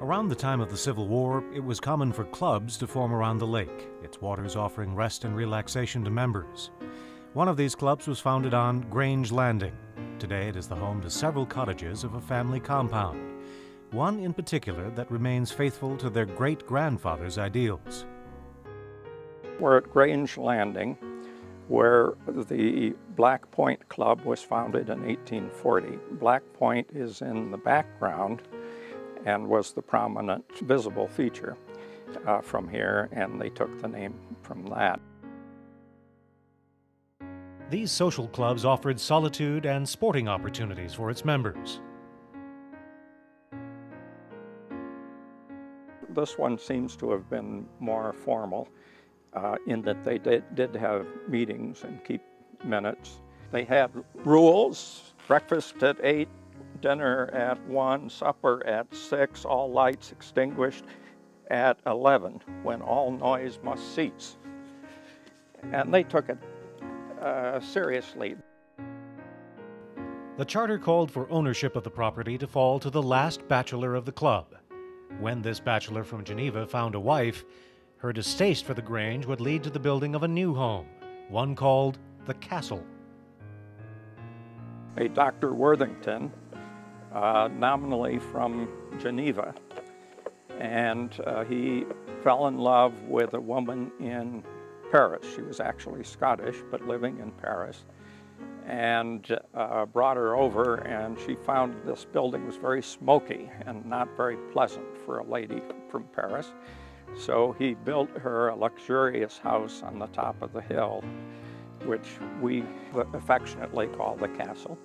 Around the time of the Civil War, it was common for clubs to form around the lake, its waters offering rest and relaxation to members. One of these clubs was founded on Grange Landing. Today it is the home to several cottages of a family compound, one in particular that remains faithful to their great-grandfather's ideals. We're at Grange Landing, where the Black Point Club was founded in 1840. Black Point is in the background and was the prominent visible feature from here, and they took the name from that. These social clubs offered solitude and sporting opportunities for its members. This one seems to have been more formal in that they did have meetings and keep minutes. They had rules: breakfast at 8, dinner at 1, supper at 6, all lights extinguished at 11, when all noise must cease. And they took it seriously. The charter called for ownership of the property to fall to the last bachelor of the club. When this bachelor from Geneva found a wife, her distaste for the Grange would lead to the building of a new home, one called the Castle. A Dr. Worthington, nominally from Geneva, and he fell in love with a woman in Paris. She was actually Scottish, but living in Paris, and brought her over, and she found this building was very smoky and not very pleasant for a lady from Paris. So he built her a luxurious house on the top of the hill, which we affectionately call the Castle.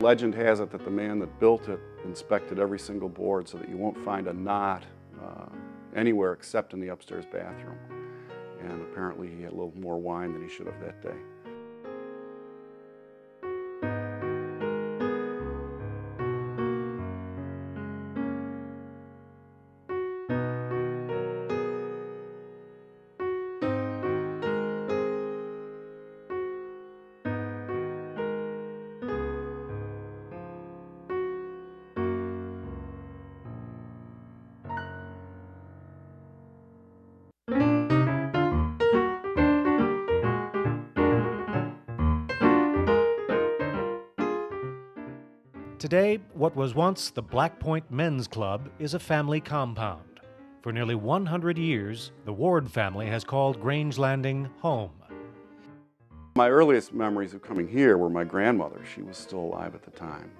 Legend has it that the man that built it inspected every single board so that you won't find a knot anywhere except in the upstairs bathroom. And apparently he had a little more wine than he should have that day. Today, what was once the Black Point Men's Club is a family compound. For nearly 100 years, the Ward family has called Grange Landing home. My earliest memories of coming here were my grandmother. She was still alive at the time.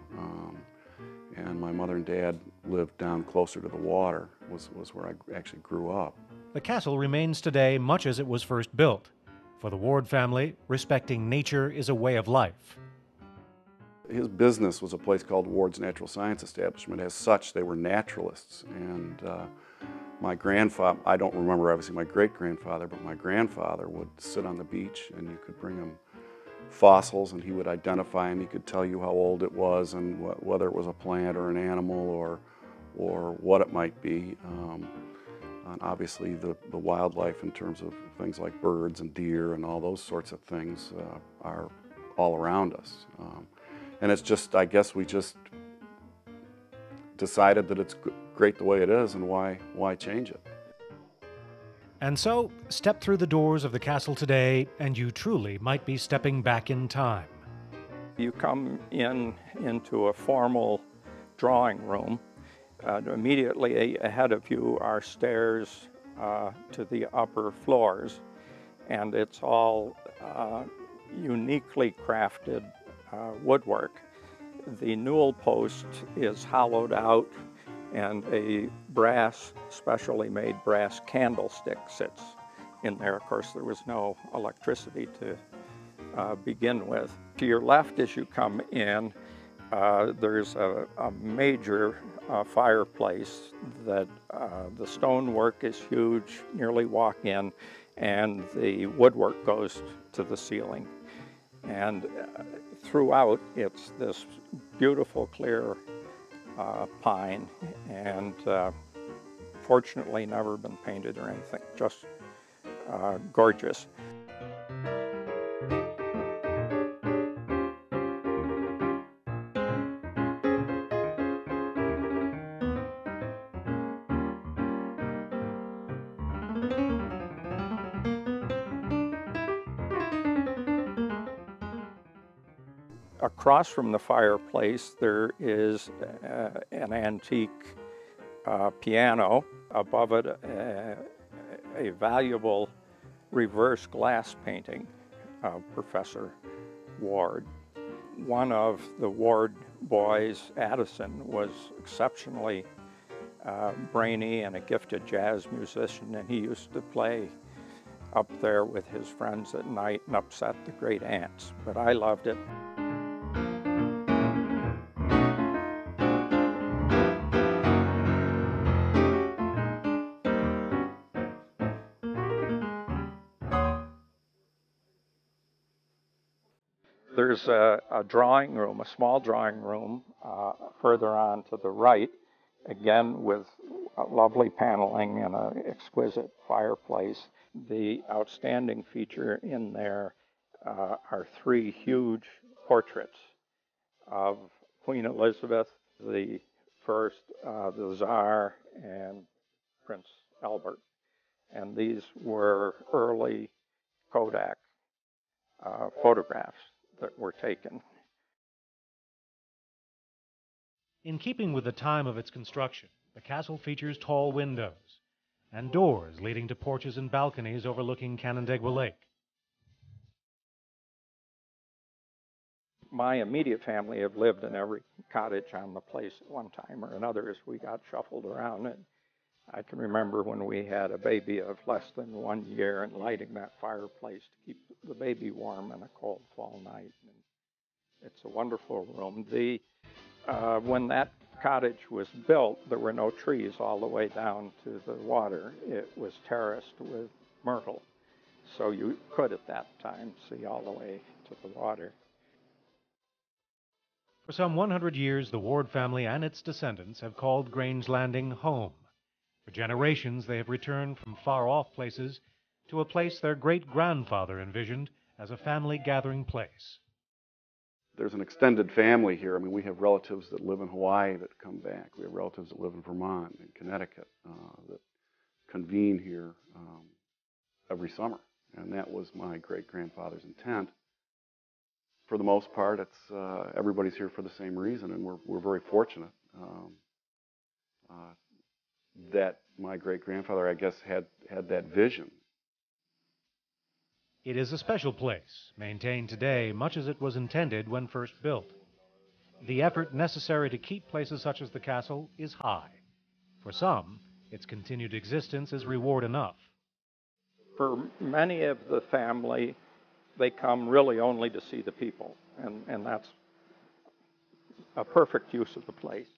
And my mother and dad lived down closer to the water, was where I actually grew up. The castle remains today much as it was first built. For the Ward family, respecting nature is a way of life. His business was a place called Ward's Natural Science Establishment. As such, they were naturalists. And my grandfather, I don't remember obviously my great-grandfather, but my grandfather would sit on the beach and you could bring him fossils and he would identify them. He could tell you how old it was and whether it was a plant or an animal or what it might be. And obviously the wildlife in terms of things like birds and deer and all those sorts of things are all around us. And it's just, I guess we just decided that it's great the way it is, and why change it? And so, step through the doors of the castle today, and you truly might be stepping back in time. You come into a formal drawing room. Immediately ahead of you are stairs to the upper floors, and it's all uniquely crafted woodwork. The newel post is hollowed out and a specially made brass candlestick sits in there. Of course, there was no electricity to begin with. To your left as you come in, there's a major fireplace that the stonework is huge, nearly walk in, and the woodwork goes to the ceiling. And throughout, it's this beautiful, clear pine, and fortunately never been painted or anything, just gorgeous. Across from the fireplace, there is an antique piano. Above it, a valuable reverse glass painting of Professor Ward. One of the Ward boys, Addison, was exceptionally brainy and a gifted jazz musician, and he used to play up there with his friends at night and upset the great aunts, but I loved it. There's a drawing room, a small drawing room further on to the right, again with lovely paneling and an exquisite fireplace. The outstanding feature in there are three huge portraits of Queen Elizabeth, the First, the Tsar, and Prince Albert. And these were early Kodak photographs that were taken. In keeping with the time of its construction, the castle features tall windows and doors leading to porches and balconies overlooking Canandaigua Lake. My immediate family have lived in every cottage on the place at one time or another as we got shuffled around. And I can remember when we had a baby of less than 1 year and lighting that fireplace to keep the baby warm on a cold fall night. And it's a wonderful room. When that cottage was built, there were no trees all the way down to the water. It was terraced with myrtle, so you could at that time see all the way to the water. For some 100 years, the Ward family and its descendants have called Grange Landing home. For generations, they have returned from far-off places to a place their great-grandfather envisioned as a family gathering place. There's an extended family here. I mean, we have relatives that live in Hawaii that come back. We have relatives that live in Vermont and Connecticut that convene here every summer. And that was my great-grandfather's intent. For the most part, it's everybody's here for the same reason, and we're very fortunate that my great-grandfather, I guess, had that vision. It is a special place, maintained today much as it was intended when first built. The effort necessary to keep places such as the castle is high. For some, its continued existence is reward enough. For many of the family, they come really only to see the people, and that's a perfect use of the place.